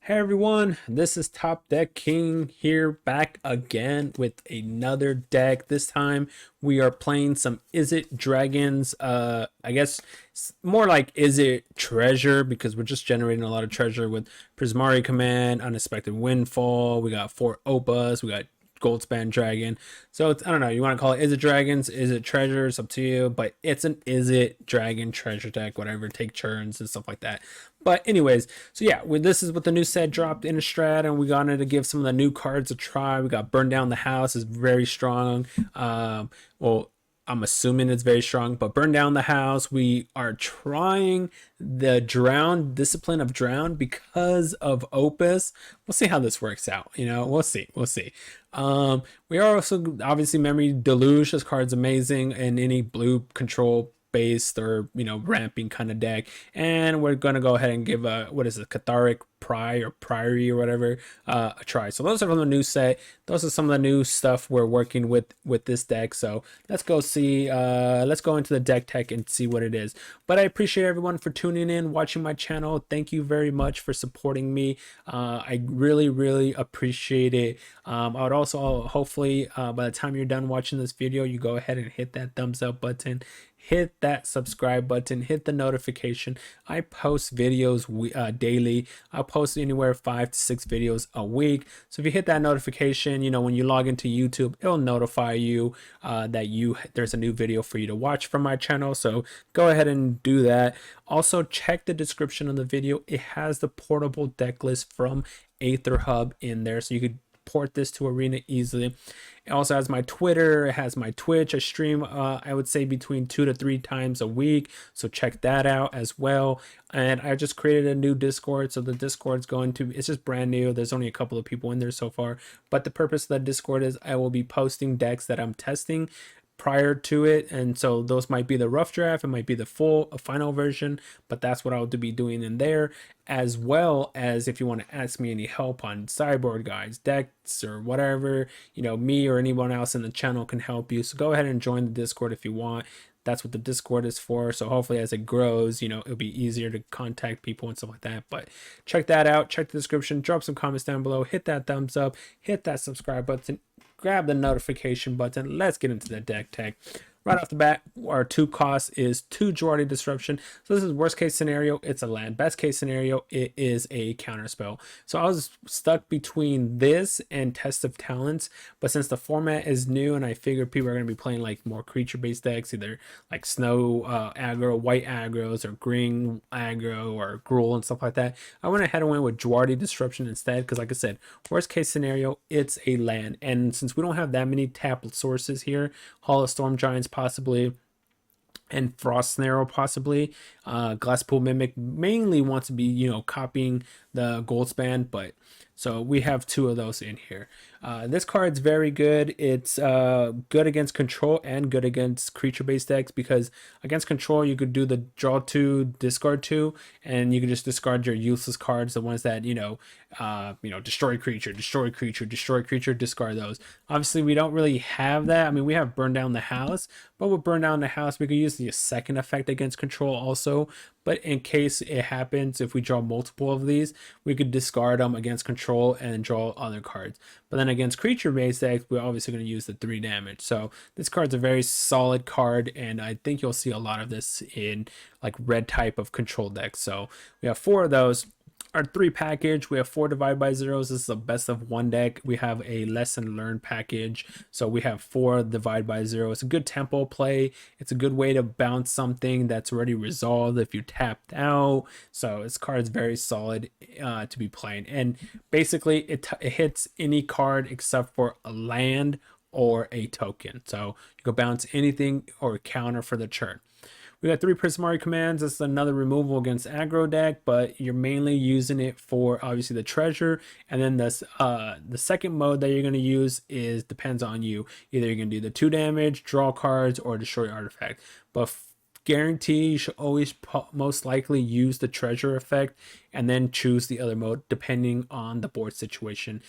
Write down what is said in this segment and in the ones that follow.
Hey everyone, this is Top Deck King here, back again with another deck. This time we are playing some Izzet Dragons. I guess more like Izzet Treasure, because we're just generating a lot of treasure with Prismari Command, Unexpected Windfall. We got 4 Opas, we got Goldspan Dragon. So it's, I don't know, you want to call it Izzet Dragons, Izzet Treasure, it's up to you, but it's an Izzet Dragon treasure deck, whatever, take turns and stuff like that. But anyways, so yeah, this is what the new set dropped in Innistrad, and we wanted to give some of the new cards a try. We got Burn Down the House is very strong. Well, I'm assuming it's very strong, but Burn Down the House. We are trying the Discipline of Drown because of Opus. We'll see how this works out. We'll see. We are also obviously Memory Deluge. This card's amazing in any blue control based or ramping kind of deck, and we're gonna go ahead and give a Cathartic Priory or whatever a try. So those are from the new set. Those are some of the new stuff we're working with this deck. So let's go into the deck tech and see what it is. But I appreciate everyone for tuning in, watching my channel. Thank you very much for supporting me. I really appreciate it. I would also hopefully by the time you're done watching this video, you go ahead and hit that thumbs up button, hit that subscribe button, hit the notification. I post videos daily. I post anywhere 5 to 6 videos a week. So if you hit that notification, when you log into YouTube, it'll notify you that there's a new video for you to watch from my channel. So go ahead and do that. Also, check the description of the video. It has the portable deck list from Aether Hub in there, so you could port this to Arena easily. It also has my Twitter, it has my Twitch. I stream I would say between 2 to 3 times a week, so check that out as well. And I just created a new Discord, so the Discord's it's just brand new. There's only a couple of people in there so far, but the purpose of the Discord is I will be posting decks that I'm testing prior to it, and so those might be the rough draft, it might be the final version, but that's what I'll be doing in there, as well as if you want to ask me any help on sideboard guides, decks, or whatever, me or anyone else in the channel can help you. So go ahead and join the Discord if you want. That's what the Discord is for. So hopefully as it grows, it'll be easier to contact people and stuff like that. But check that out, check the description, drop some comments down below, hit that thumbs up, hit that subscribe button, grab the notification button. Let's get into the deck tech. Right off the bat, our 2 cost is 2 Jwari Disruption. So this is worst case scenario, it's a land. Best case scenario, it is a counter spell. So I was stuck between this and Test of Talents, but since the format is new and I figured people are going to be playing like more creature based decks, either like snow aggro, white aggros, or green aggro, or Gruul and stuff like that, I went ahead and went with Jwari Disruption instead, because like I said, worst case scenario, it's a land. And since we don't have that many tapped sources here, Hall of Storm Giants possibly, and Frost Snarrow possibly, Glasspool Mimic mainly wants to be copying the Goldspan, but so we have 2 of those in here. This card's very good. It's good against control and good against creature-based decks, because against control you could do the draw 2, discard 2, and you can just discard your useless cards, the ones that destroy creature, discard those. Obviously we don't really have that. I mean, we have Burn Down the House, but with Burn Down the House we could use the second effect against control also. But in case it happens, if we draw multiple of these, we could discard them against control and draw other cards. But then against creature-based decks, we're obviously going to use the 3 damage. So this card's a very solid card, and I think you'll see a lot of this in like red type of control decks. So we have 4 of those. Our 3 package, we have 4 Divide by Zeros. This is a best of 1 deck. We have a Lesson Learned package, so we have 4 Divide by Zero. It's a good tempo play. It's a good way to bounce something that's already resolved if you tapped out. So this card is very solid to be playing, and basically it hits any card except for a land or a token. So you can bounce anything or counter for the turn. We got 3 Prismari commands. This is another removal against aggro deck, but you're mainly using it for obviously the treasure. And then the second mode that you're going to use depends on you. Either you're going to do the 2 damage, draw cards, or destroy artifact. But guarantee you should always most likely use the treasure effect and then choose the other mode depending on the board situation.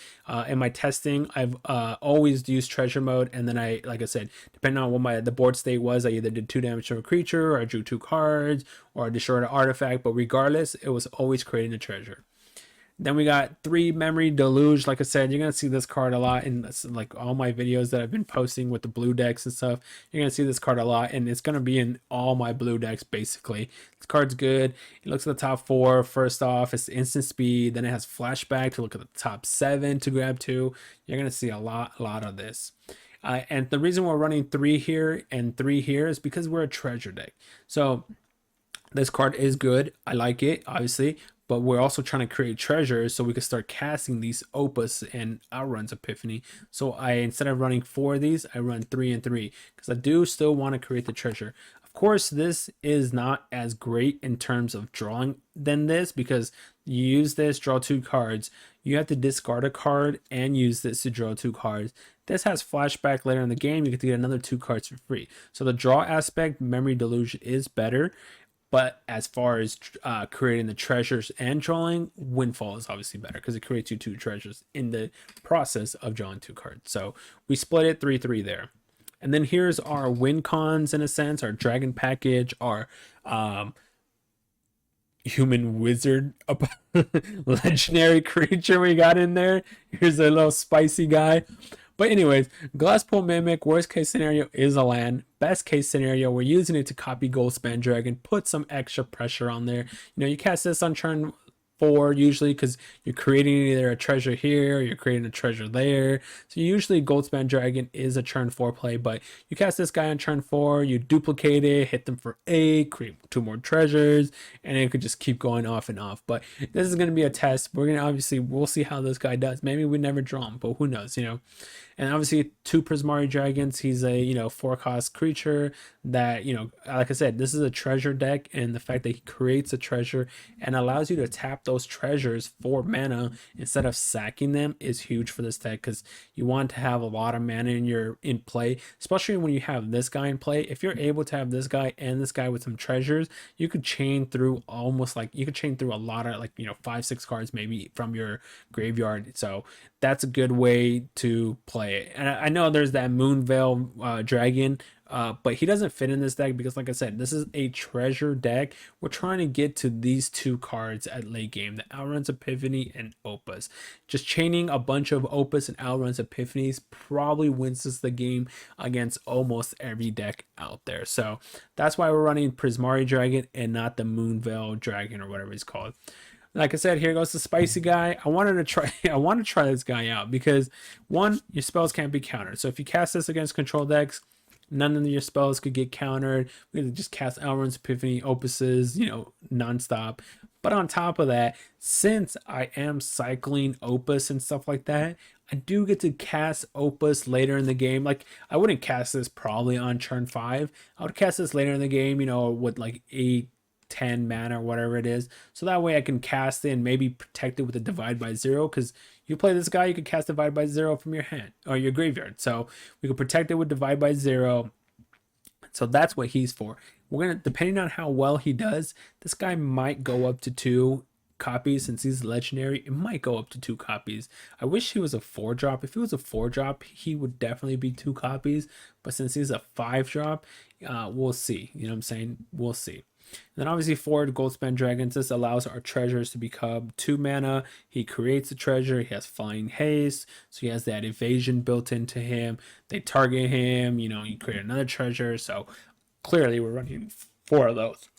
In my testing, I've always used treasure mode, and then like I said, depending on what the board state was, I either did 2 damage to a creature, or I drew 2 cards, or I destroyed an artifact, but regardless, it was always creating a treasure. Then we got 3 Memory Deluge. Like I said, you're gonna see this card a lot in like all my videos that I've been posting with the blue decks and stuff. You're gonna see this card a lot, and it's gonna be in all my blue decks basically. This card's good. It looks at the top 4. First off, it's instant speed. Then it has flashback to look at the top 7 to grab 2. You're gonna see a lot of this. And the reason we're running 3 here and 3 here is because we're a treasure deck. So this card is good. I like it, obviously, but we're also trying to create treasures so we can start casting these Opus and Outruns Epiphany. So instead of running 4 of these, I run 3 and 3 because I do still want to create the treasure. Of course, this is not as great in terms of drawing than this because you use this, draw 2 cards. You have to discard a card and use this to draw 2 cards. This has flashback later in the game. You get to get another 2 cards for free. So the draw aspect, Memory Deluge is better. But as far as creating the treasures and drawing, Windfall is obviously better because it creates you 2 treasures in the process of drawing 2 cards. So we split it 3-3 there. And then here's our win cons in a sense, our dragon package, our human wizard legendary creature we got in there. Here's a little spicy guy. But anyways, Glasspool Mimic, worst case scenario is a land. Best case scenario, we're using it to copy Goldspan Dragon, put some extra pressure on there. You cast this on turn 4 usually because you're creating either a treasure here or you're creating a treasure there. So usually Goldspan Dragon is a turn 4 play, but you cast this guy on turn 4, you duplicate it, hit them for 8, create 2 more treasures, and it could just keep going off and off. But this is going to be a test. We'll see how this guy does. Maybe we never draw him, but who knows, And obviously 2 Prismari Dragons, he's a 4-cost creature that, like I said, this is a treasure deck, and the fact that he creates a treasure and allows you to tap those treasures for mana instead of sacking them is huge for this deck because you want to have a lot of mana in play, especially when you have this guy in play. If you're able to have this guy and this guy with some treasures, you could chain through a lot of 5-6 cards maybe from your graveyard. So that's a good way to play it. And I know there's that Moonveil Dragon, but he doesn't fit in this deck because, like I said, this is a treasure deck. We're trying to get to these 2 cards at late game, the Outruns Epiphany and Opus. Just chaining a bunch of Opus and Outruns Epiphanies probably wins us the game against almost every deck out there. So that's why we're running Prismari Dragon and not the Moonveil Dragon or whatever it's called. Like I said, here goes the spicy guy. I want to try this guy out because 1, your spells can't be countered. So if you cast this against control decks, none of your spells could get countered. We could just cast Outruns Epiphany, Opuses, nonstop. But on top of that, since I am cycling Opus and stuff like that, I do get to cast Opus later in the game. Like, I wouldn't cast this probably on turn 5. I would cast this later in the game, with like 8, 10 mana or whatever it is, so that way I can cast it and maybe protect it with a Divide by 0, because you play this guy, you could cast Divide by 0 from your hand or your graveyard, so we could protect it with Divide by 0. So that's what he's for. We're gonna, depending on how well he does, this guy might go up to 2 copies. Since he's legendary, it might go up to 2 copies. I wish he was a 4-drop. If he was a 4-drop, he would definitely be 2 copies, but since he's a 5-drop, we'll see. You know what I'm saying? We'll see. And then obviously 4 Goldspan Dragons, this allows our treasures to become 2 mana. He creates a treasure, he has flying haste, so he has that evasion built into him. They target him, you create another treasure, so clearly we're running 4 of those.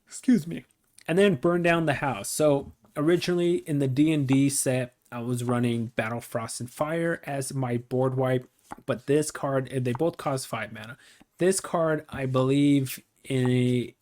Excuse me. And then Burn Down the House. So originally in the D&D set, I was running Battle Frost and Fire as my board wipe, but this card, they both cost 5 mana. This card, I believe in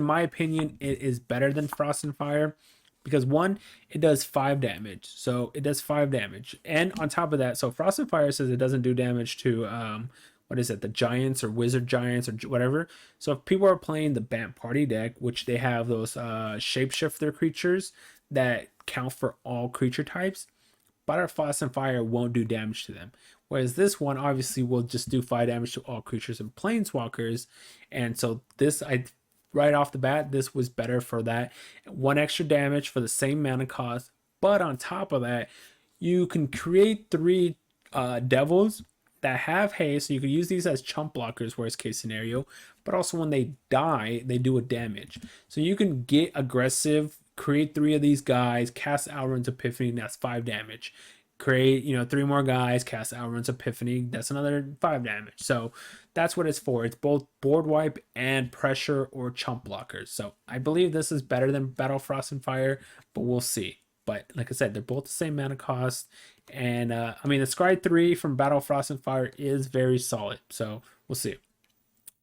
my opinion, it is better than Frost and Fire because 1, it does 5 damage. So it does 5 damage. And on top of that, so Frost and Fire says it doesn't do damage to, the Giants or Wizard Giants or whatever. So if people are playing the Bant Party deck, which they have those shapeshifter creatures that count for all creature types, Battle Frost and Fire won't do damage to them. Whereas this one obviously will just do 5 damage to all creatures and planeswalkers. And so this, right off the bat, this was better for that. 1 extra damage for the same mana cost. But on top of that, you can create 3 devils that have haste. So you can use these as chump blockers, worst case scenario. But also when they die, they do a damage. So you can get aggressive create 3 of these guys, cast Alrund's Epiphany, and that's 5 damage. Create, 3 more guys, cast Alrund's Epiphany, that's another 5 damage. So that's what it's for. It's both board wipe and pressure or chump blockers. So I believe this is better than Battle Frost and Fire, but we'll see. But like I said, they're both the same mana cost. And I mean, the Scry 3 from Battle Frost and Fire is very solid. So we'll see.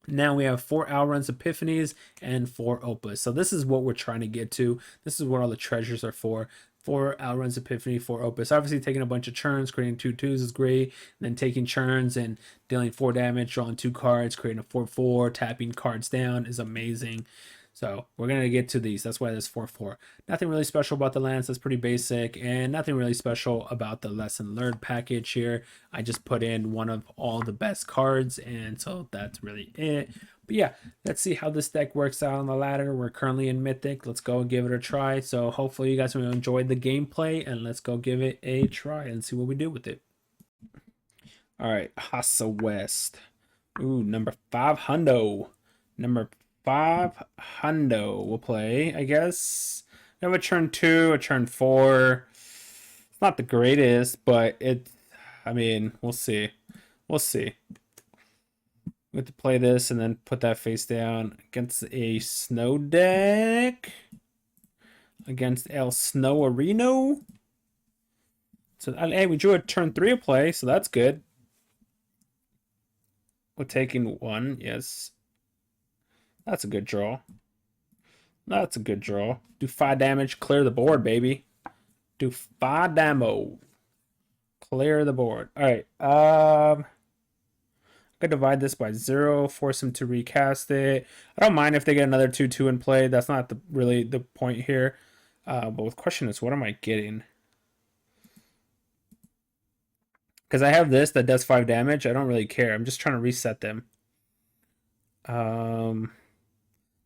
Now we have 4 Alrund's Epiphanies and 4 Opus. So this is what we're trying to get to. This is what all the treasures are for. 4 Alrund's Epiphany, 4 Opus. Obviously, taking a bunch of churns, creating 2/2s is great. And then taking churns and dealing 4 damage, drawing 2 cards, creating a 4/4, tapping cards down is amazing. So we're going to get to these. That's why there's 4/4. Nothing really special about the lands. That's pretty basic. And nothing really special about the Lesson Learned package here. I just put in one of all the best cards. And so that's really it. But yeah, let's see how this deck works out on the ladder. We're currently in Mythic. Let's go and give it a try. So hopefully you guys will enjoy the gameplay. And let's go give it a try and see what we do with it. All right, Hassa West. Ooh, number 5 hundo. Number 5 hundo will play, I guess. We have a turn 2, a turn 4. It's not the greatest, but I mean, we'll see. We'll see. We have to play this and then put that face down against a snow deck. Against El Snow Areno. So, hey, we drew a turn 3 of play, so that's good. We're taking 1, yes. That's a good draw. That's a good draw. Do 5 damage, clear the board, baby. Do 5 damo. Clear the board. Alright. I could divide this by 0, force him to recast it. I don't mind if they get another 2/2 in play. That's not really the point here. But the question is, what am I getting? Because I have this that does 5 damage. I don't really care. I'm just trying to reset them.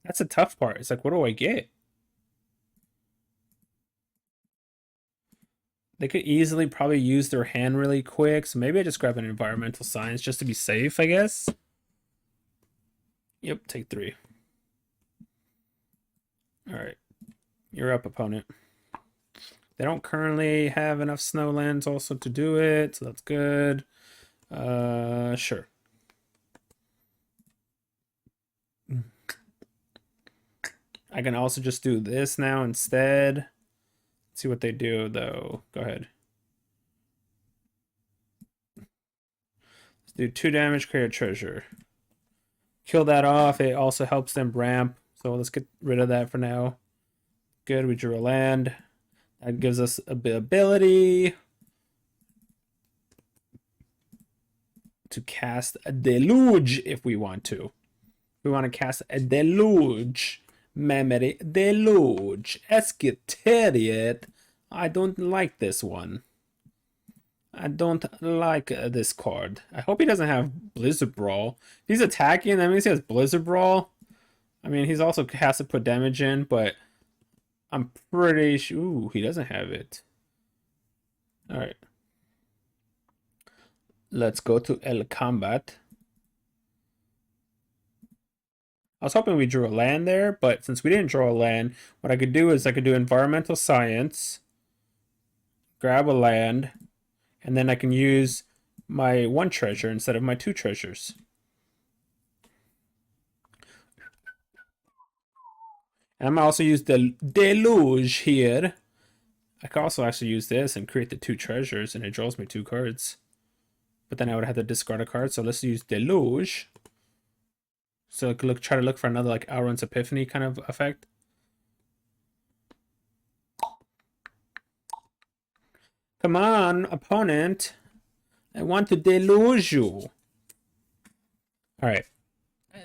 That's a tough part. It's like, what do I get? They could easily probably use their hand really quick. So maybe I just grab an Environmental Science just to be safe, I guess. Yep, take 3. All right. You're up, opponent. They don't currently have enough snow lands also to do it, so that's good. Sure. I can also just do this now instead. Let's see what they do, though. Go ahead. Let's do 2 damage, create a treasure. Kill that off. It also helps them ramp. So let's get rid of that for now. Good, we drew a land. That gives us a bit ability to cast a deluge if we want to. We want to cast a deluge. Memory deluge. Escutariat. I don't like this one. I don't like this card. I hope he doesn't have Blizzard Brawl. If he's attacking, that means he has Blizzard Brawl. I mean, he's also has to put damage in, but I'm pretty sure. Ooh, he doesn't have it. All right. Let's go to El Combat. I was hoping we drew a land there, but since we didn't draw a land, what I could do is I could do Environmental Science, grab a land, and then I can use my 1 treasure instead of my 2 treasures. And I'm also use the deluge here. I could also actually use this and create the 2 treasures, and it draws me 2 cards. But then I would have to discard a card, so let's use deluge. So I could try to look for another like Alrund's Epiphany kind of effect. Come on, opponent. I want to deluge you. Alright.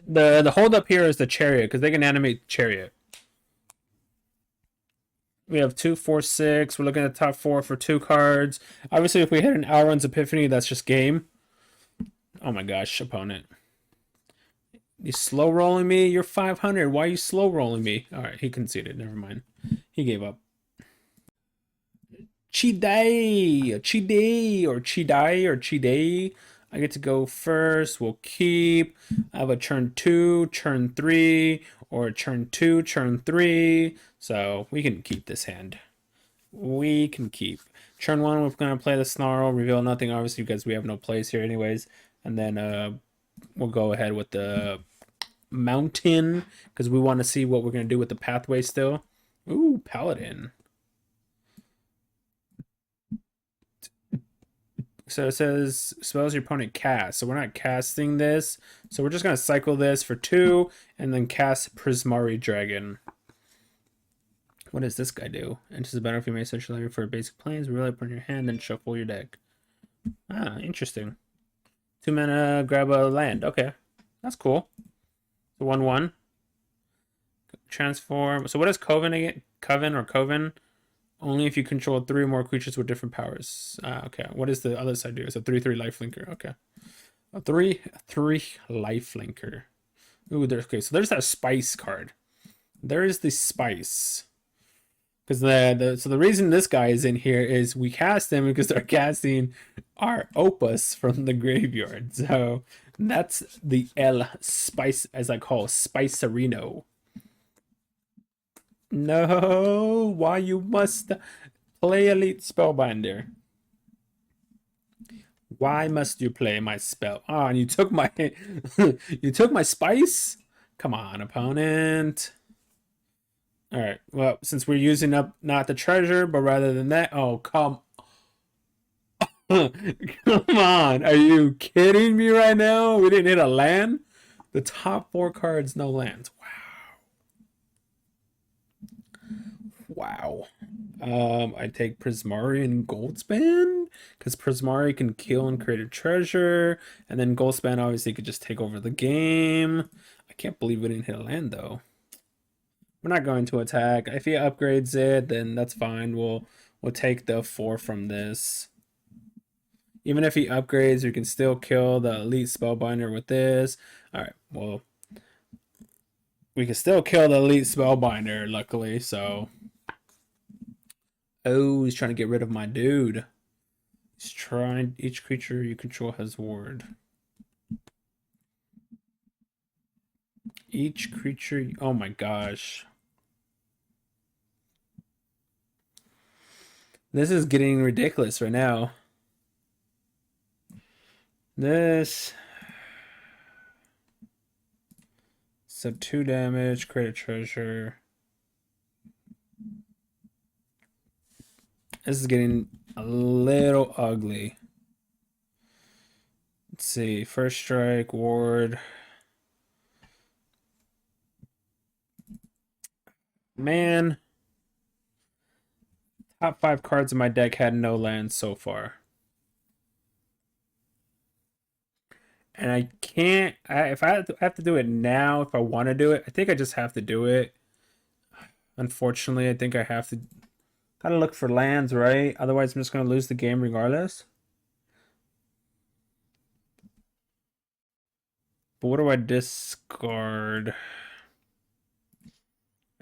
The hold up here is the Chariot, because they can animate Chariot. We have 2, 4, 6. We're looking at the top 4 for 2 cards. Obviously, if we hit an Alrund's Epiphany, that's just game. Oh my gosh, opponent. You slow rolling me? You're 500. Why are you slow rolling me? Alright, he conceded. Never mind. He gave up. Chidai! Chidai! Or Chidai! Or Chidai! I get to go first. We'll keep. I have a turn 2, turn 3. or turn 2, turn 3. So we can keep this hand. We can keep. Turn 1, we're going to play the Snarl, reveal nothing, obviously, because we have no plays here anyways. And then we'll go ahead with the Mountain, because we want to see what we're going to do with the pathway still. Ooh, Paladin. So it says spells your opponent cast. So we're not casting this. So we're just going to cycle this for 2 and then cast Prismari Dragon. What does this guy do? Enters the battlefield, you may search library for basic planes, really put in your hand, then shuffle your deck. Ah, interesting. 2 mana, grab a land. Okay, that's cool. 1/1. Transform. So what is Coven again? Coven? Only if you control 3 or more creatures with different powers. Okay. What does the other side do? It's a 3/3 lifelinker. Okay. A 3/3 lifelinker. Ooh, okay. So there's that spice card. There is the spice. Because the reason this guy is in here is we cast him because they're casting our opus from the graveyard. So that's the El Spice, as I call Spicerino. No, why you must play Elite Spellbinder? Why must you play my spell? Oh, and you took my you took my spice? Come on, opponent. All right. Well, since we're using up not the treasure, but rather than that, oh come on. Are you kidding me right now? We didn't hit a land? The top 4 cards, no lands. Wow. I take Prismari and Goldspan because Prismari can kill and create a treasure, and then Goldspan obviously could just take over the game. I can't believe we didn't hit a land though. We're not going to attack. If he upgrades it, then that's fine. We'll take the 4 from this. Even if he upgrades, we can still kill the Elite Spellbinder with this. All right. Well, we can still kill the Elite Spellbinder, luckily. So. Oh, he's trying to get rid of my dude. He's trying. Each creature you control has ward. Each creature. Oh my gosh. This is getting ridiculous right now. This. So 2 damage, create a treasure. This is getting a little ugly. Let's see. First strike, ward. Man. Top 5 cards in my deck had no lands so far. And I can't. If I have to do it now, if I want to do it, I think I just have to do it. Unfortunately, I think I have to. Gotta look for lands, right? Otherwise, I'm just gonna lose the game regardless. But what do I discard?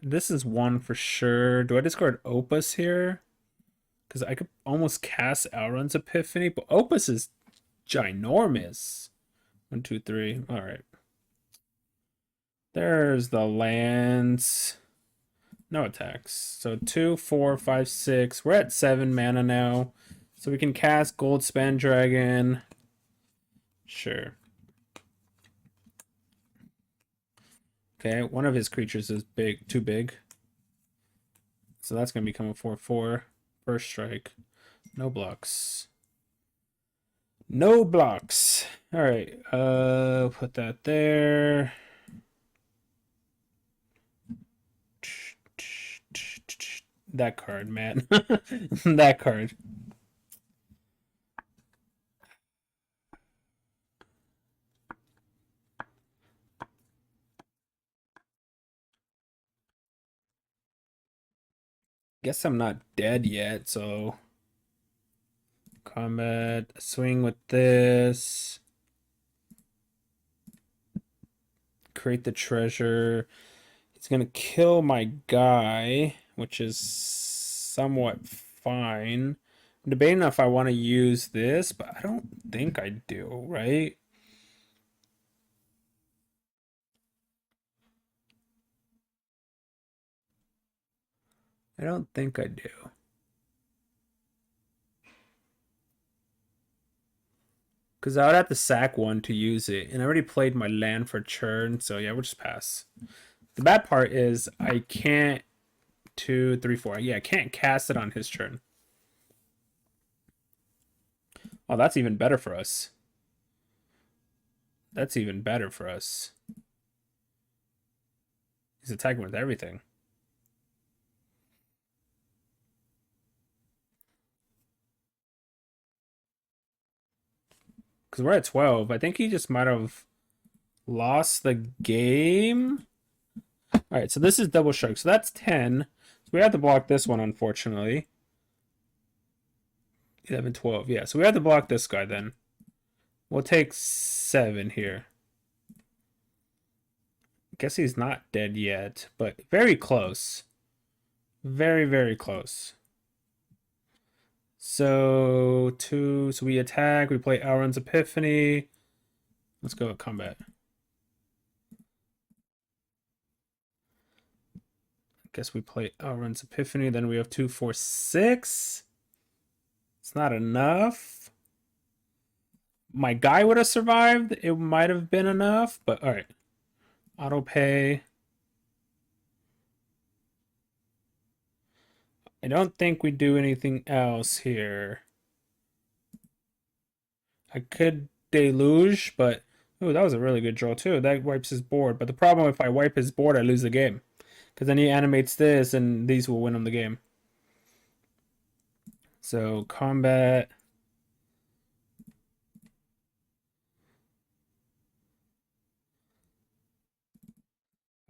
This is 1 for sure. Do I discard Opus here? Because I could almost cast Elrond's Epiphany, but Opus is ginormous. 1, 2, 3. All right. There's the lands. No attacks. So 2, 4, 5, 6. We're at 7 mana now. So we can cast Goldspan Dragon. Sure. Okay, one of his creatures is too big. So that's going to become a 4/4. First strike. No blocks. No blocks. All right. Put that there. That card, man. That card. Guess I'm not dead yet, so combat, swing with this. Create the treasure. He's gonna kill my guy, which is somewhat fine. I'm debating if I want to use this, but I don't think I do, right? I don't think I do. Because I would have to sack one to use it. And I already played my land for churn. So yeah, we'll just pass. The bad part is I can't 2, 3, 4. Yeah, I can't cast it on his turn. Oh, that's even better for us. That's even better for us. He's attacking with everything. Because we're at 12. I think he just might have lost the game. All right, so this is double shark. So that's 10. So we have to block this one, unfortunately. 11, 12. Yeah, so we have to block this guy then. We'll take 7 here. Guess he's not dead yet, but very close. Very, very close. So 2. So we attack. We play Auron's Epiphany. Let's go with combat. Guess we play Auron's Epiphany. Then we have 2, 4, 6. It's not enough. My guy would have survived. It might have been enough, but all right. Auto pay. I don't think we do anything else here. I could deluge, but oh, that was a really good draw too. That wipes his board. But the problem, if I wipe his board, I lose the game. Because then he animates this, and these will win him the game. So combat.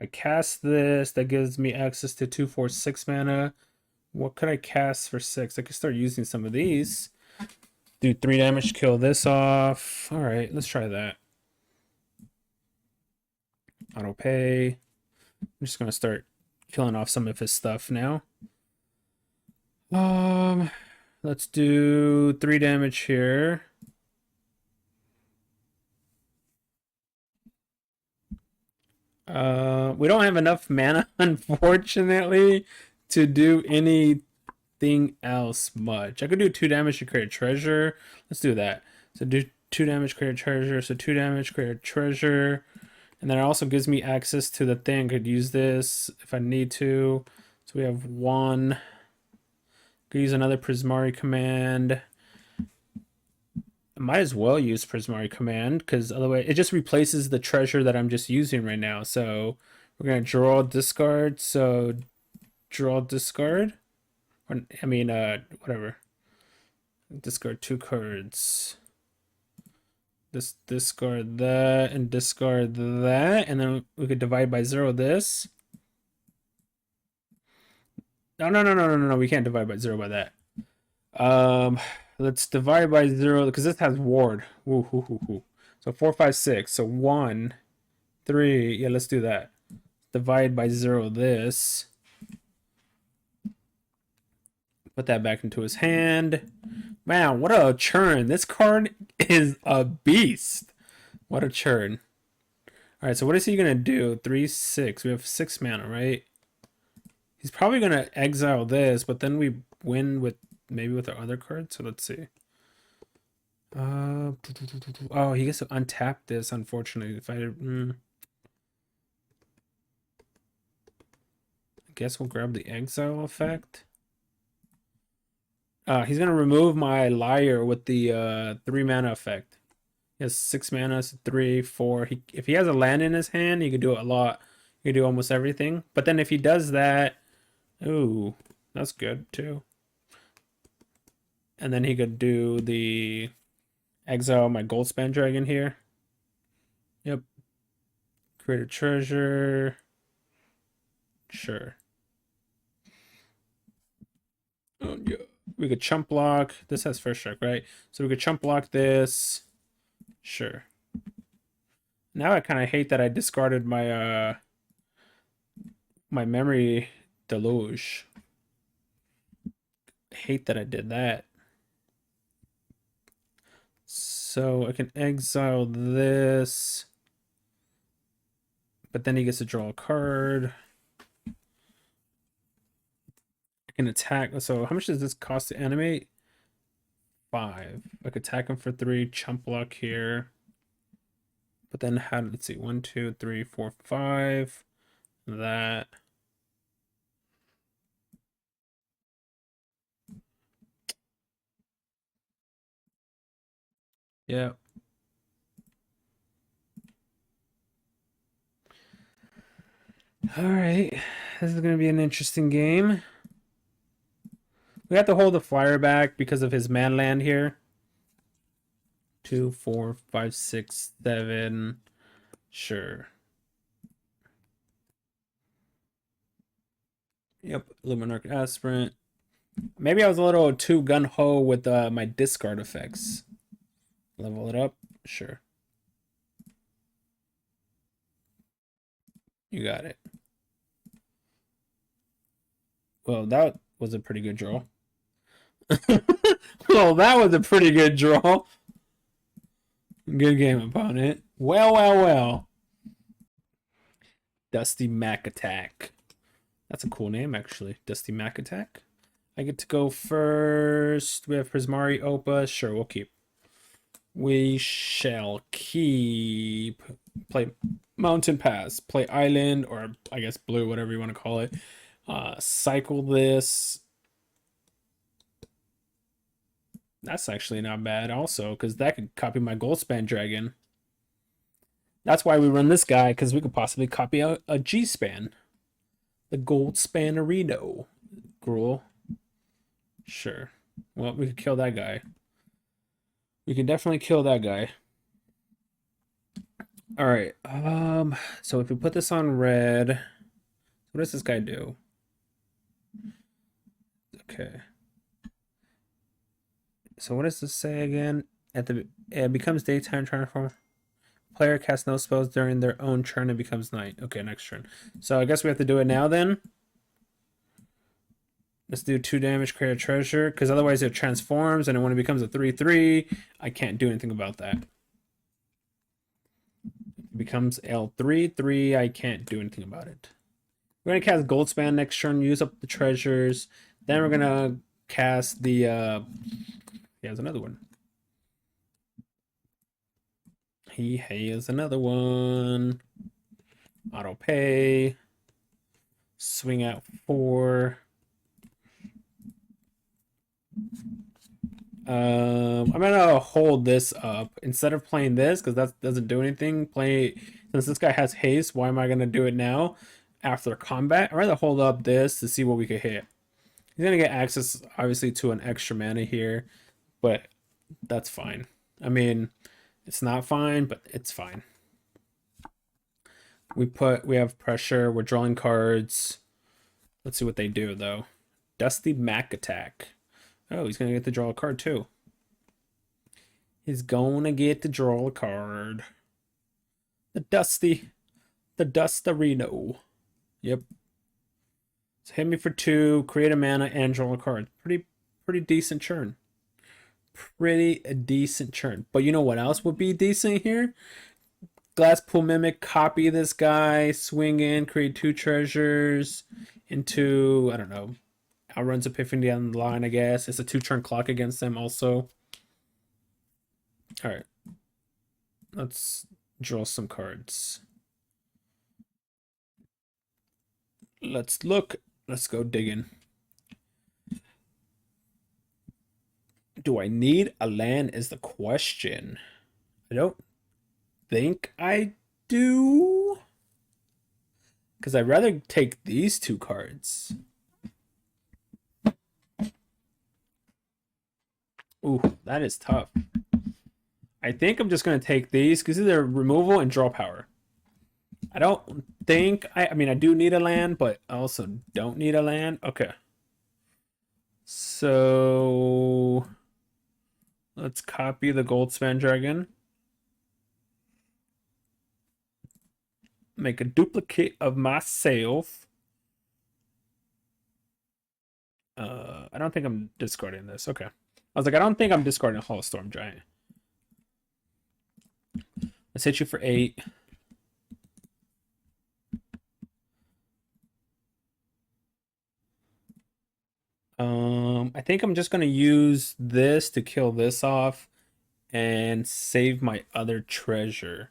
I cast this. That gives me access to 2, 4, 6 mana. What could I cast for 6? I could start using some of these. Do 3 damage, kill this off. All right, let's try that. Auto pay. I'm just gonna start killing off some of his stuff now. Let's do 3 damage here. We don't have enough mana, unfortunately, to do anything else much. I could do 2 damage to create a treasure. Let's do that. So do 2 damage, create a treasure. So 2 damage, create a treasure. And then it also gives me access to the thing. I could use this if I need to. So we have 1. Could use another Prismari command. I might as well use Prismari command because otherwise it just replaces the treasure that I'm just using right now. So we're gonna draw discard. So draw discard. Or, I mean, whatever. Discard 2 cards. This discard that and discard that, and then we could divide by 0 this. No. We can't divide by 0 by that. Let's divide by 0 because this has ward. Woo. So 4, 5, 6. So 1, 3. Yeah, let's do that. Divide by 0 this. Put that back into his hand. Man, what a churn. This card is a beast. What a churn. All right, so what is he going to do? 3, 6. We have 6 mana, right? He's probably going to exile this, but then we win with maybe with our other cards. So let's see. Oh, he gets to untap this, unfortunately. If I guess we'll grab the exile effect. He's gonna remove my liar with the 3 mana effect. He has 6 mana, so 3, 4. If he has a land in his hand, he could do a lot. He could do almost everything. But then if he does that, ooh, that's good too. And then he could do the exile my Goldspan Dragon here. Yep. Create a treasure. Sure. Oh yeah. We could chump block. This has first strike, right? So we could chump block this. Sure. Now I kind of hate that I discarded my my memory deluge. Hate that I did that. So I can exile this. But then he gets to draw a card. can attack. So how much does this cost to animate? 5. I could attack him for 3. Chump block here. But then how? Let's see. 1, 2, 3, 4, 5. That. Yeah. All right. This is going to be an interesting game. We have to hold the flyer back because of his man land here. 2, 4, 5, 6, 7. Sure. Yep. Luminarch Aspirant. Maybe I was a little too gun-ho with my discard effects. Level it up. Sure. You got it. Well, that was a pretty good draw. Well, that was a pretty good draw. Good game, opponent. Well, well, well. Dusty Mac Attack. That's a cool name, actually. Dusty Mac Attack. I get to go first. We have Prismari Opa. Sure, we'll keep. We shall keep. Play Mountain Pass. Play Island, or I guess Blue, whatever you want to call it. Cycle this. That's actually not bad also, because that could copy my Goldspan Dragon. That's why we run this guy, because we could possibly copy a G-Span. The Goldspan Areno. Gruul. Sure. Well, we could kill that guy. We can definitely kill that guy. Alright. So if we put this on red, what does this guy do? Okay. So what does this say again? It becomes daytime transform. Player casts no spells during their own turn and becomes night. Okay, next turn. So I guess we have to do it now then. Let's do 2 damage, create a treasure, because otherwise it transforms, and when it becomes a 3/3, I can't do anything about that. It becomes L3/3, I can't do anything about it. We're gonna cast Goldspan next turn, use up the treasures. Then we're gonna cast the he has another one. He has another one. Auto pay. Swing out 4. I'm gonna hold this up instead of playing this because that doesn't do anything. Since this guy has haste, why am I gonna do it now after combat? I'd rather hold up this to see what we could hit. He's gonna get access obviously to an extra mana here, but that's fine. I mean, it's not fine, but it's fine. We have pressure, we're drawing cards. Let's see what they do though. Dusty Mac Attack. Oh, he's gonna get to draw a card too. He's gonna get to draw a card. The Dustarino. Yep. So hit me for 2, create a mana, and draw a card. Pretty decent churn. Pretty a decent churn. But you know what else would be decent here? Glasspool Mimic, copy this guy, swing in, create 2 treasures into, I don't know, outruns Epiphany down the line, I guess. It's a 2-turn clock against them also. Alright. Let's draw some cards. Let's look. Let's go digging. Do I need a land is the question. I don't think I do. Because I'd rather take these 2 cards. Ooh, that is tough. I think I'm just going to take these because these are removal and draw power. I don't think... I mean, I do need a land, but I also don't need a land. Okay. So... let's copy the Goldspan Dragon. Make a duplicate of myself. I don't think I'm discarding this. Okay. I was like, I don't think I'm discarding a Hall Storm Giant. Let's hit you for 8. I think I'm just gonna use this to kill this off and save my other treasure.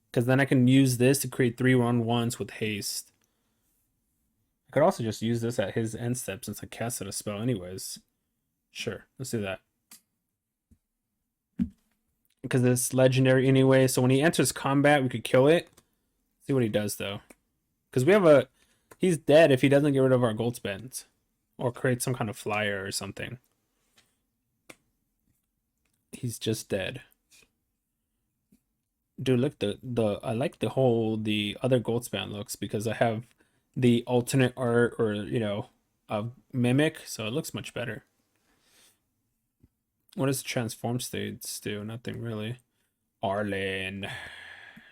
Because then I can use this to create 3/1/1s with haste. I could also just use this at his end step since I casted a spell anyways. Sure, let's do that. Because it's legendary anyway, so when he enters combat, we could kill it. See what he does though. Because we have a... He's dead if he doesn't get rid of our gold spends. Or create some kind of flyer or something. He's just dead. Dude, look, I like the other gold span looks because I have the alternate art or, you know, of Mimic, so it looks much better. What does the transform states do? Nothing really. Arlen.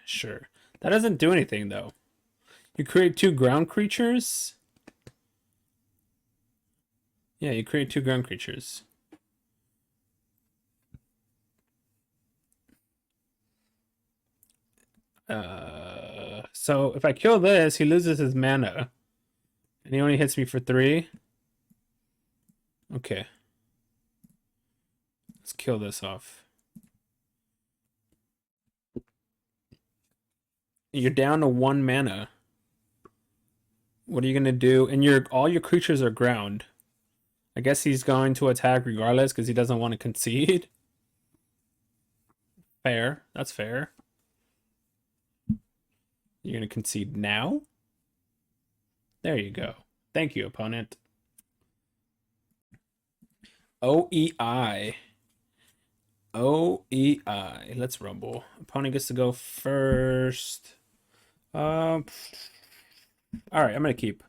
Sure. That doesn't do anything though. You create 2 ground creatures. Yeah, you create 2 ground creatures. So if I kill this, he loses his mana. And he only hits me for 3. Okay. Let's kill this off. You're down to 1 mana. What are you gonna do? And all your creatures are ground. I guess he's going to attack regardless because he doesn't want to concede. Fair. That's fair. You're gonna concede now? There you go. Thank you, opponent. OEI. OEI. Let's rumble. Opponent gets to go first. All right, I'm gonna keep.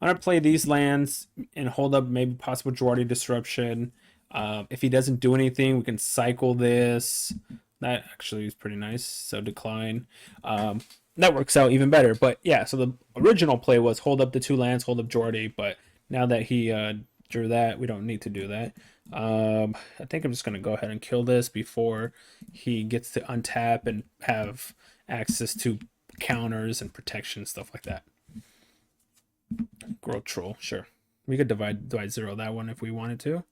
I'm gonna play these lands and hold up maybe possible Jwari Disruption. If he doesn't do anything, we can cycle this. That actually is pretty nice. So decline. That works out even better. But yeah, so the original play was hold up the 2 lands, hold up Jwari. But now that he drew that, we don't need to do that. I think I'm just gonna go ahead and kill this before he gets to untap and have access to counters and protection, stuff like that. Growth Troll, sure. We could divide 0 that one if we wanted to.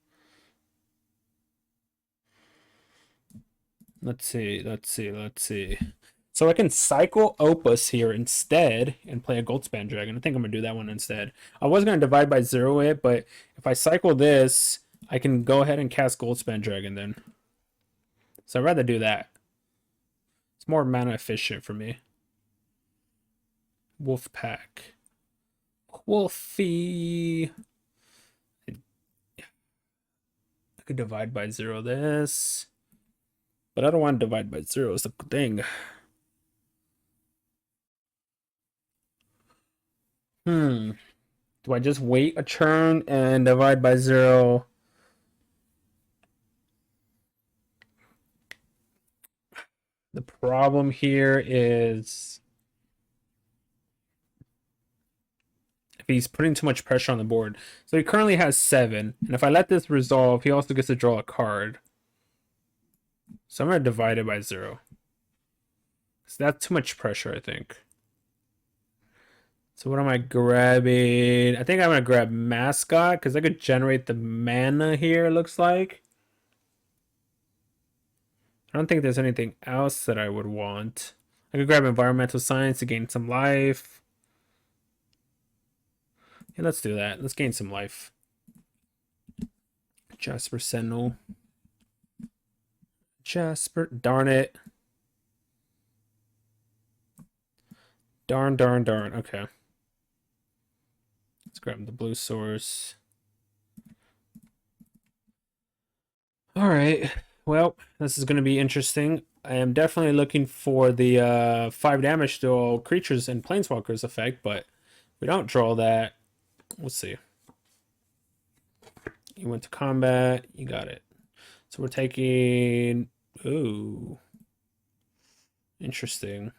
Let's see. So I can cycle Opus here instead and play a Goldspan Dragon. I think I'm gonna do that one instead. I was gonna divide by 0 it, but if I cycle this, I can go ahead and cast Goldspan Dragon then. So I'd rather do that. It's more mana efficient for me. Wolf Pack. Wolfie. I could divide by 0 this. But I don't want to divide by 0. It's the thing. Do I just wait a turn and divide by 0? The problem here is if he's putting too much pressure on the board. So he currently has 7. And if I let this resolve, he also gets to draw a card. So I'm going to divide it by 0. So that's too much pressure, I think. So what am I grabbing? I think I'm going to grab Mascot because I could generate the mana here, it looks like. I don't think there's anything else that I would want. I could grab Environmental Science to gain some life. Yeah, let's do that. Let's gain some life. Jasper Sentinel. Jasper, darn it. Darn. Okay. Let's grab the blue source. All right. Well, this is going to be interesting. I am definitely looking for the 5 damage to all creatures and planeswalkers effect, but if we don't draw that, we'll see. You went to combat. You got it. So we're taking... Ooh. Interesting.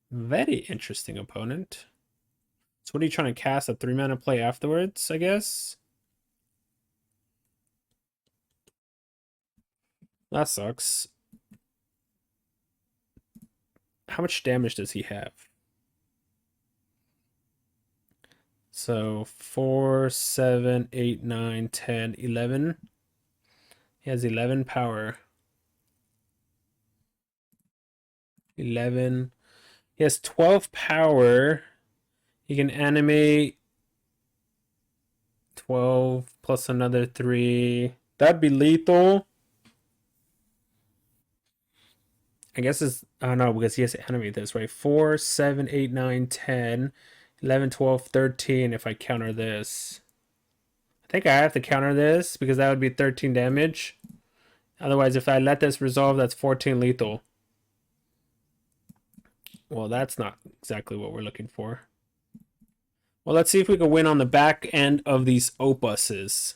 Very interesting opponent. So what are you trying to cast? A 3 mana play afterwards, I guess? That sucks. How much damage does he have? So 4, 7, 8, 9, 10, 11. He has 11 power. 11. He has 12 power. He can animate 12 plus another 3. That'd be lethal. I guess it's, I don't know, because he has to animate this, right? 4, 7, 8, 9, 10, 11, 12, 13 if I counter this. I think I have to counter this because that would be 13 damage. Otherwise, if I let this resolve, that's 14 lethal. Well, that's not exactly what we're looking for. Well, let's see if we can win on the back end of these opuses.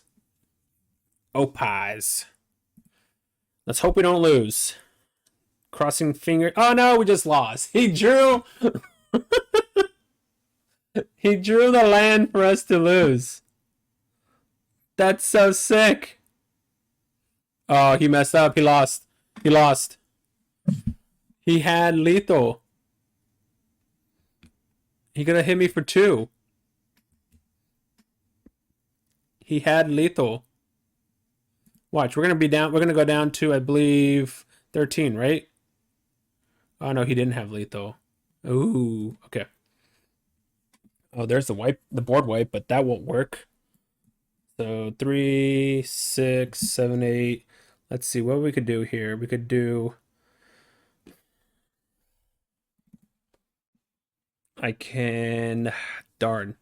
Opis. Let's hope we don't lose. Crossing finger. Oh no, we just lost. He drew. He drew the land for us to lose. That's so sick. Oh, he messed up. He lost. He lost. He had lethal. He could have hit me for 2. He had lethal. Watch, we're gonna be down. We're gonna go down to, I believe, 13, right? Oh no, he didn't have lethal. Ooh, okay. Oh, there's the wipe, the board wipe, but that won't work. So 3, 6, 7, 8. Let's see what we could do here. We could do. I can. Darn.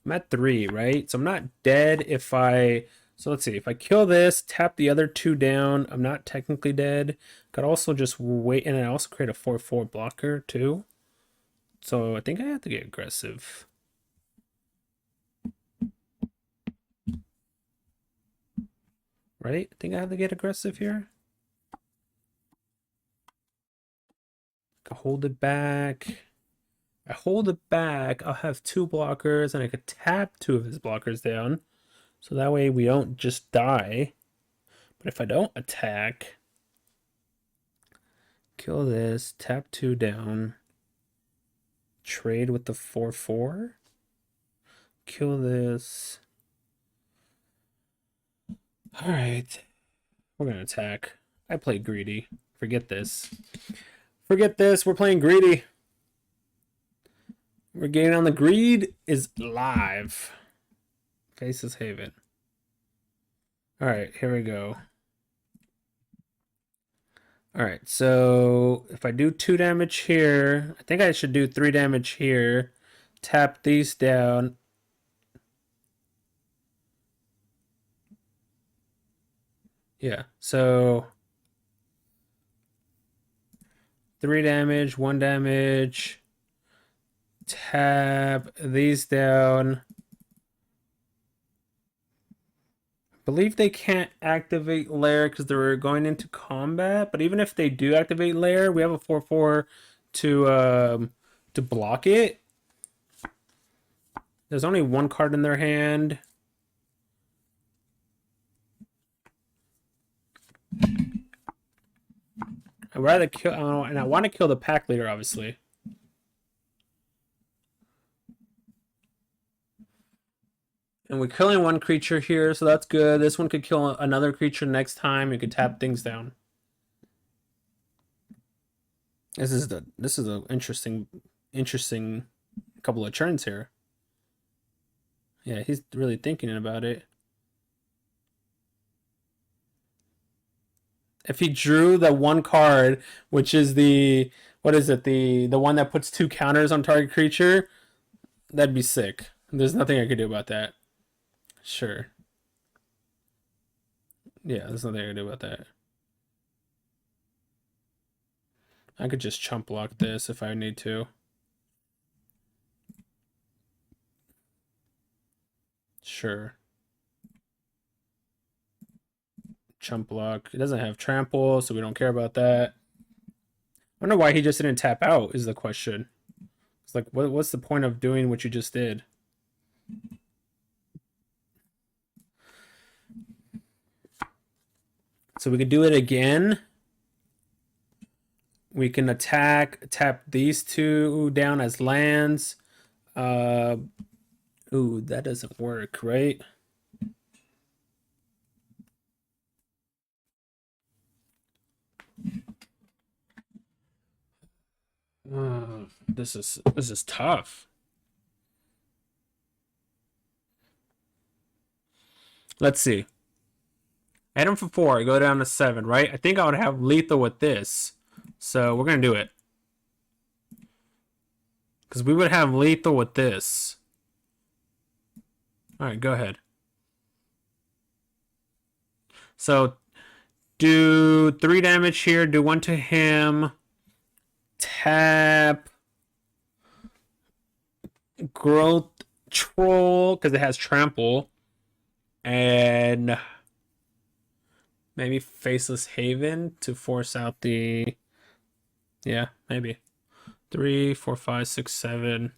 I'm at 3, right? So I'm not dead if I. So let's see. If I kill this, tap the other 2 down, I'm not technically dead. Could also just wait, and I also create a 4/4 blocker too. So I think I have to get aggressive. Right? I think I have to get aggressive here. I hold it back. I hold it back. I'll have 2 blockers, and I could tap 2 of his blockers down. So that way we don't just die. But if I don't attack, kill this, tap 2 down, trade with the 4/4, kill this. All right, we're gonna attack. I played greedy. Forget this. Forget this. We're playing greedy. We're getting on the greed is live. Faces Haven. All right, here we go. All right, so if I do 2 damage here, I think I should do 3 damage here. Tap these down. Yeah, so 3 damage, 1 damage. Tap these down. I believe they can't activate Lair because they're going into combat, but even if they do activate Lair, we have a 4/4 to block it. There's only 1 card in their hand. I'd rather kill, and I want to kill the pack leader, obviously. And we're killing 1 creature here, so that's good. This one could kill another creature next time. You could tap things down. This is an interesting couple of turns here. Yeah, he's really thinking about it. If he drew the 1 card, which is the, what is it, the one that puts 2 counters on target creature, that'd be sick. There's nothing I could do about that. Sure. Yeah, there's nothing I can do about that. I could just chump block this if I need to. Sure. Chump block. It doesn't have trample, so we don't care about that. I wonder why he just didn't tap out is the question. It's like, what's the point of doing what you just did? So we could do it again. We can attack, tap these 2 down as lands. Ooh, that doesn't work, right? This is tough. Let's see. I hit him for 4. I go down to 7, right? I think I would have lethal with this. So we're going to do it. Because we would have lethal with this. Alright, go ahead. So do 3 damage here. Do 1 to him. Tap Growth Troll because it has trample. And maybe Faceless Haven to force out the... Yeah, maybe. 3, 4, 5, 6, 7.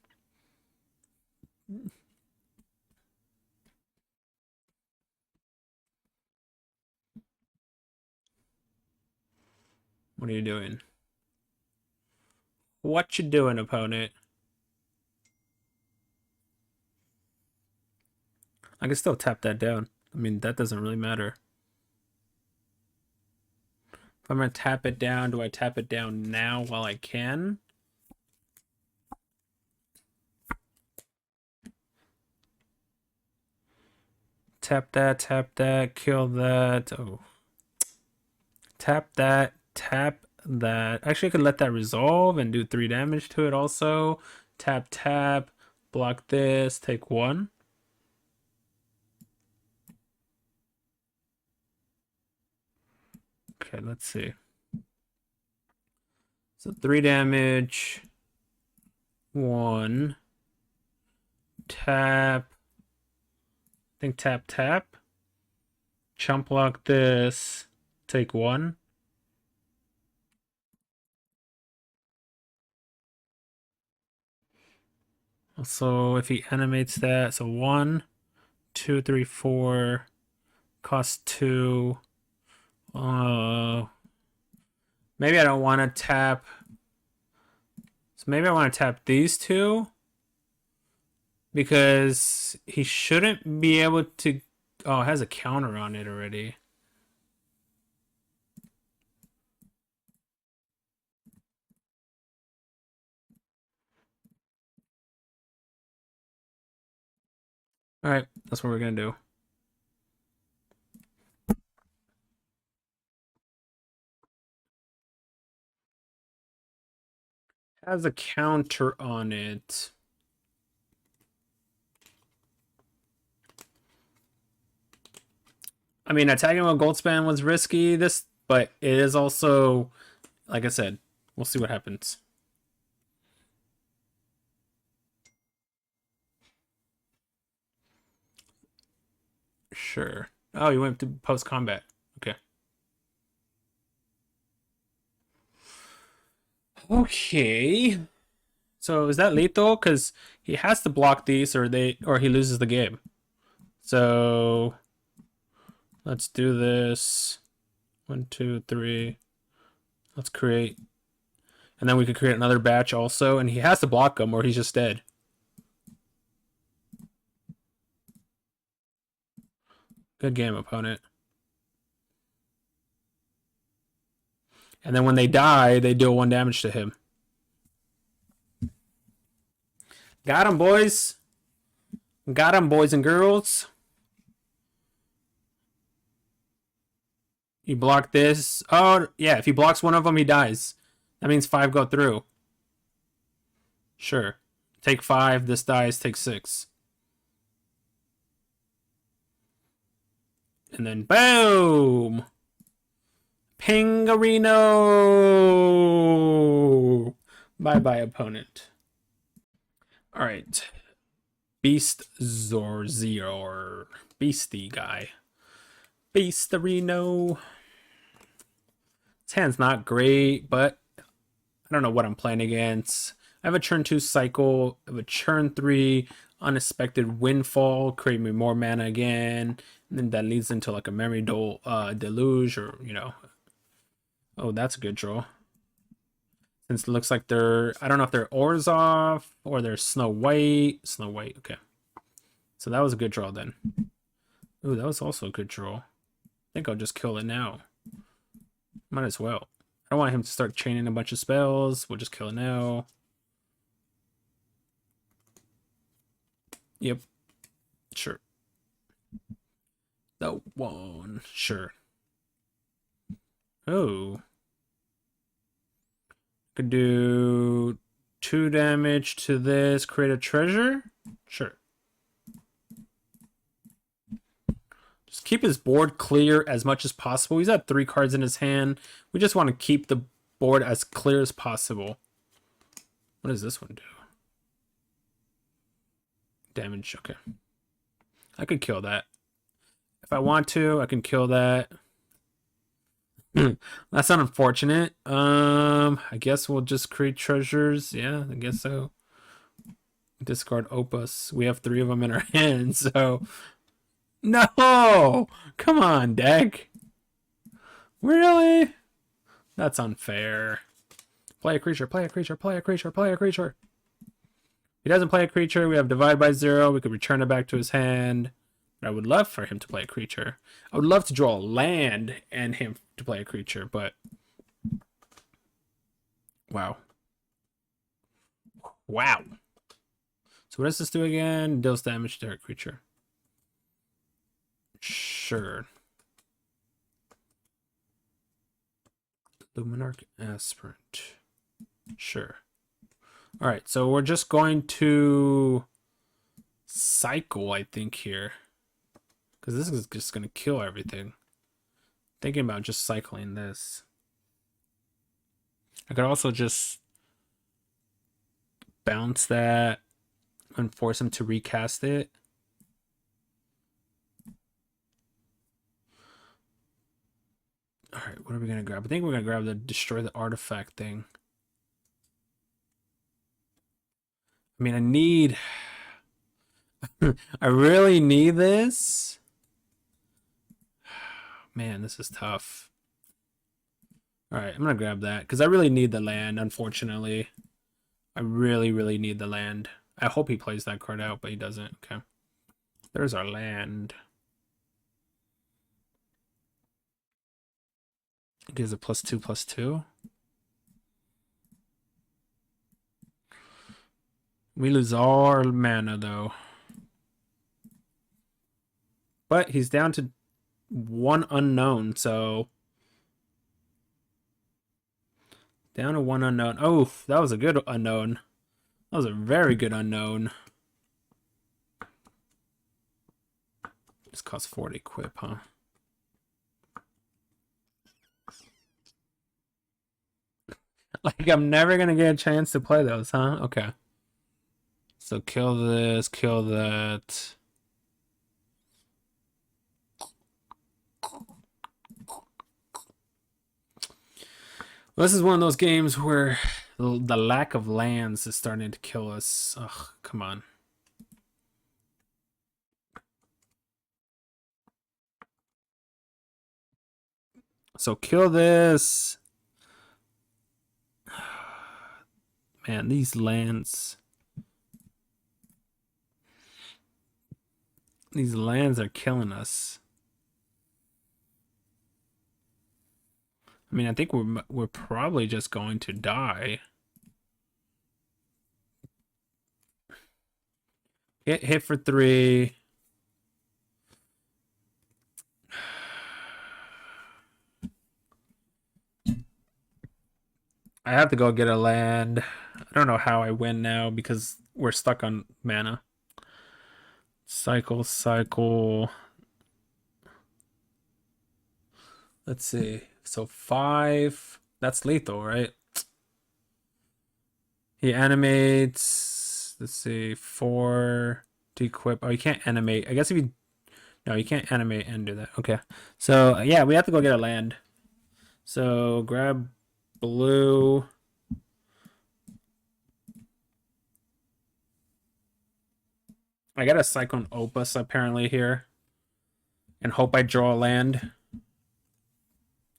What are you doing? What you doing, opponent? I can still tap that down. I mean, that doesn't really matter. If I'm going to tap it down, do I tap it down now while I can? Tap that, kill that. Oh. Tap that. Actually, I could let that resolve and do 3 damage to it also. Tap, block this, take 1. Okay, let's see. So 3 damage. 1. Tap. I think tap. Chump block this. Take 1. So if he animates that, so 1, 2, 3, 4, cost 2. Maybe I don't want to tap. So maybe I want to tap these 2 because he shouldn't be able to. Oh, it has a counter on it already. All right, that's what we're gonna do. Has a counter on it. I mean, attacking with Goldspan was risky, but it is also, like I said, we'll see what happens. Sure. Oh, you went to post combat. Okay. Okay. So is that lethal? Because he has to block these, or he loses the game. So let's do this. 1, 2, 3. Let's create, and then we could create another batch also, and he has to block them, or he's just dead. Good game, opponent. And then when they die, they deal 1 damage to him. Got him, boys. Got him, boys and girls. You block this. Oh, yeah. If he blocks one of them, he dies. That means 5 go through. Sure. Take 5. This dies. Take 6. And then boom. Pingarino. Bye-bye, opponent. All right. Beast Zorzior. Beastie guy. Beastarino. His hand's not great, but I don't know what I'm playing against. I have a turn 2 cycle. I have a turn 3 unexpected windfall, create me more mana again. And then that leads into like a memory deluge, or Oh, that's a good draw. Since it looks like I don't know if they're Orzhov or they're Snow White. Snow White, okay. So that was a good draw then. Ooh, that was also a good draw. I think I'll just kill it now. Might as well. I don't want him to start chaining a bunch of spells. We'll just kill it now. Yep. Sure. The one. Sure. Oh. Could do 2 damage to this. Create a treasure? Sure. Just keep his board clear as much as possible. He's got 3 cards in his hand. We just want to keep the board as clear as possible. What does this one do? Damage. Okay. I could kill that. If I want to, I can kill that. That's unfortunate. I guess we'll just create treasures. Yeah, I guess so. Discard Opus. We have 3 of them in our hands, so... No! Come on, deck. Really? That's unfair. Play a creature, play a creature, play a creature, play a creature. If he doesn't play a creature, we have Divide by 0. We could return it back to his hand. But I would love for him to play a creature. I would love to draw a land and him to play a creature, but... Wow. Wow. So what does this do again? Deals damage to our creature. Sure. Luminarch Aspirant. Sure. Alright, so we're just going to cycle, I think, here. Because this is just going to kill everything. Thinking about just cycling this. I could also just bounce that and force him to recast it. Alright, what are we going to grab? I think we're going to grab the destroy the artifact thing. I mean, I need... I really need this. Man, this is tough. Alright, I'm going to grab that. Because I really need the land, unfortunately. I really, really need the land. I hope he plays that card out, but he doesn't. Okay. There's our land. It gives a +2/+2. We lose all our mana, though. But he's down to 1 unknown, so... Down to 1 unknown. Oh, that was a good unknown. That was a very good unknown. This costs 40 equip, huh? Like, I'm never gonna get a chance to play those, huh? Okay. So kill this, kill that. Well, this is one of those games where the lack of lands is starting to kill us. Ugh, come on. So kill this. Man, these lands. These lands are killing us. I mean, I think we're probably just going to die. Hit for 3. I have to go get a land. I don't know how I win now because we're stuck on mana. Cycle, cycle. Let's see. So 5. That's lethal, right? He animates. Let's see. 4 to equip. Oh, you can't animate. I guess if you... No, you can't animate and do that. Okay. So, yeah, we have to go get a land. So, grab blue. I got a Cyclone Opus apparently here. And hope I draw a land.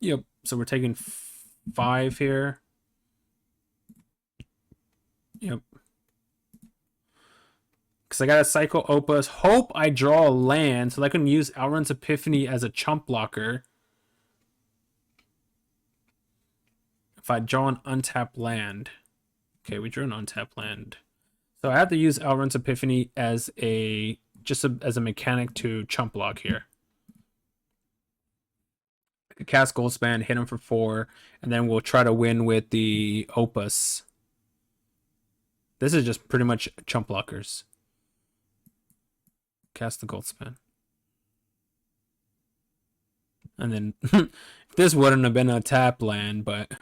Yep. So we're taking 5 here. Yep. because I got a Cycle Opus. Hope I draw a land so I can use Alrund's Epiphany as a chump blocker. If I draw an untapped land. Okay, we drew an untapped land. So I have to use Alrund's Epiphany as a as a mechanic to chump block here. I could cast Goldspan, hit him for 4, and then we'll try to win with the Opus. This is just pretty much chump blockers. Cast the Goldspan. And then this wouldn't have been a tap land, but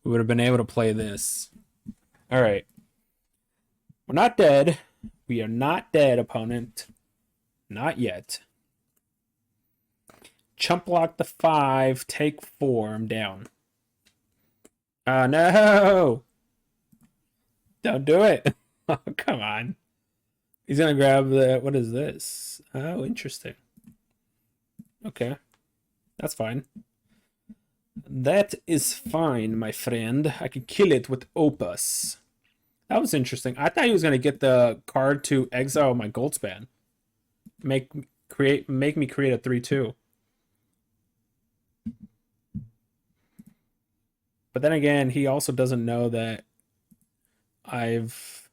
we would have been able to play this. All right. We're not dead. We are not dead, opponent. Not yet. Chump block the 5. Take 4. I'm down. Oh, no. Don't do it. Oh, come on. He's going to grab the... What is this? Oh, interesting. Okay. That's fine. That is fine, my friend. I could kill it with Opus. That was interesting. I thought he was going to get the card to exile my Goldspan. Make me create a 3/2. But then again, he also doesn't know that have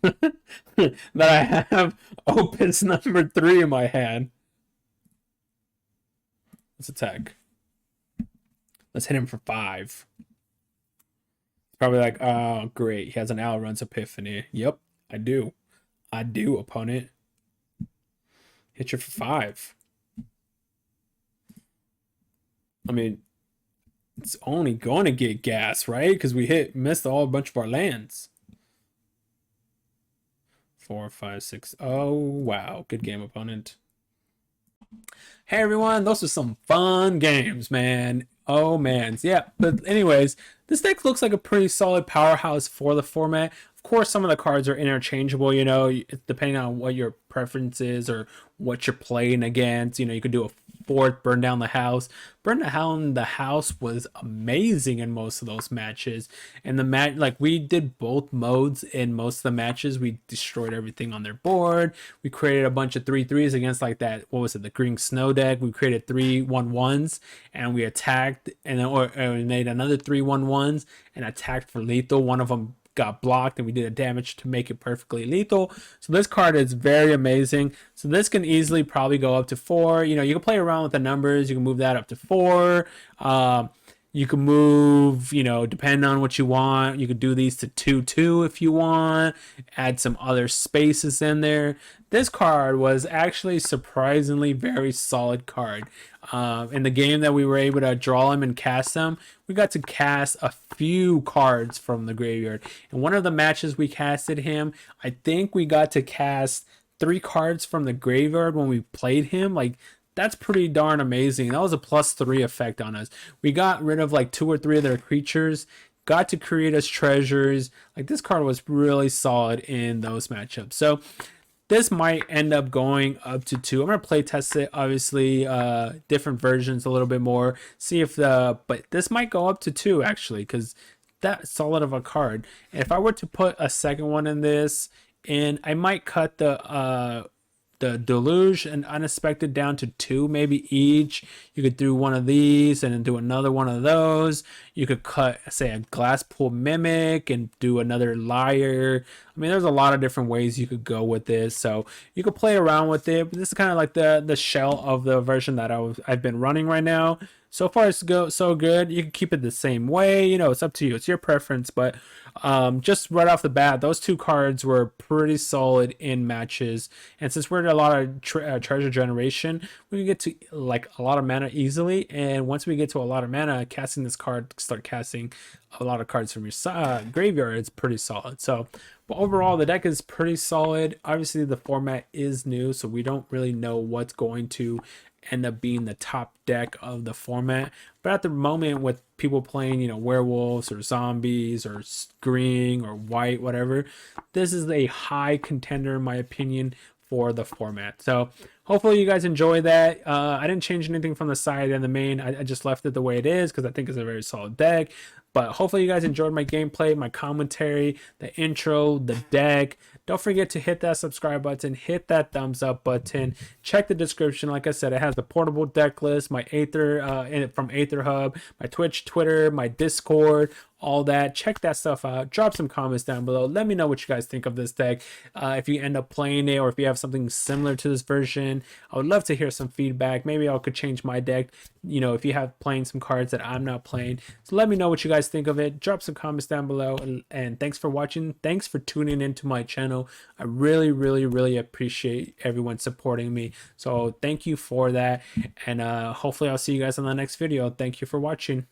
that I have Opus number 3 in my hand. Let's attack. Let's hit him for 5. Probably like, oh, great. He has an Alrund's Epiphany. Yep, I do. I do, opponent. Hit you for 5. I mean, it's only going to get gas, right? Because we missed a bunch of our lands. 4, 5, 6. Oh, wow. Good game, opponent. Hey, everyone. Those are some fun games, man. Oh, man. Yeah, but anyways, this deck looks like a pretty solid powerhouse for the format. Of course, some of the cards are interchangeable, you know, depending on what your preference is or what you're playing against. You know, you could do a 4th, burn down the house. Burn down the house was amazing in most of those matches. And the match, like, we did both modes in most of the matches. We destroyed everything on their board. We created a bunch of 3/3s against, like, that, what was it, the green snow deck. We created 3/1/1s and we attacked, and then we made another 3/1/1s and attacked for lethal. One of them got blocked and we did a damage to make it perfectly lethal. So this card is very amazing. So this can easily probably go up to 4. You know, you can play around with the numbers. You can move that up to 4. You can move, you know, depending on what you want. You could do these to 2/2 if you want. Add some other spaces in there. This card was actually surprisingly very solid card. In the game that we were able to draw him and cast him, we got to cast a few cards from the graveyard. In one of the matches we casted him, I think we got to cast 3 cards from the graveyard when we played him. Like, that's pretty darn amazing. That was a +3 effect on us. We got rid of like 2 or 3 of their creatures, got to create us treasures. Like, this card was really solid in those matchups. So this might end up going up to 2. I'm going to play test it, obviously, different versions a little bit more. See if but this might go up to 2 actually, because that's solid of a card. If I were to put a second one in this, and I might cut the Deluge and Unexpected down to 2 maybe each. You could do one of these and then do another one of those. You could cut, say, a Glasspool Mimic and do another Liar. I mean, there's a lot of different ways you could go with this, so you could play around with it. But this is kind of like the shell of the version that I've been running right now. So far, it's so good. You can keep it the same way. You know, it's up to you. It's your preference. But just right off the bat, those 2 cards were pretty solid in matches. And since we're in a lot of treasure generation, we can get to like a lot of mana easily. And once we get to a lot of mana, casting this card, start casting a lot of cards from your graveyard, it's pretty solid. So, but overall, the deck is pretty solid. Obviously, the format is new, so we don't really know what's going to end up being the top deck of the format. But at the moment, with people playing, you know, werewolves or zombies or green or white, whatever, this is a high contender in my opinion for the format. So hopefully you guys enjoy that. I didn't change anything from the side and the main. I just left it the way it is because I think it's a very solid deck. But hopefully you guys enjoyed my gameplay, my commentary, the intro, the deck. Don't forget to hit that subscribe button, hit that thumbs up button. Check the description. Like I said, it has the portable deck list, my Aether from Aether Hub, my Twitch, Twitter, my Discord, all that. Check that stuff out. Drop some comments down below. Let me know what you guys think of this deck. If you end up playing it or if you have something similar to this version, I would love to hear some feedback. Maybe I could change my deck, you know, if you have playing some cards that I'm not playing. So let me know what you guys think of it. Drop some comments down below, and thanks for watching. Thanks for tuning into my channel. I really appreciate everyone supporting me. So thank you for that, and hopefully I'll see you guys on the next video. Thank you for watching.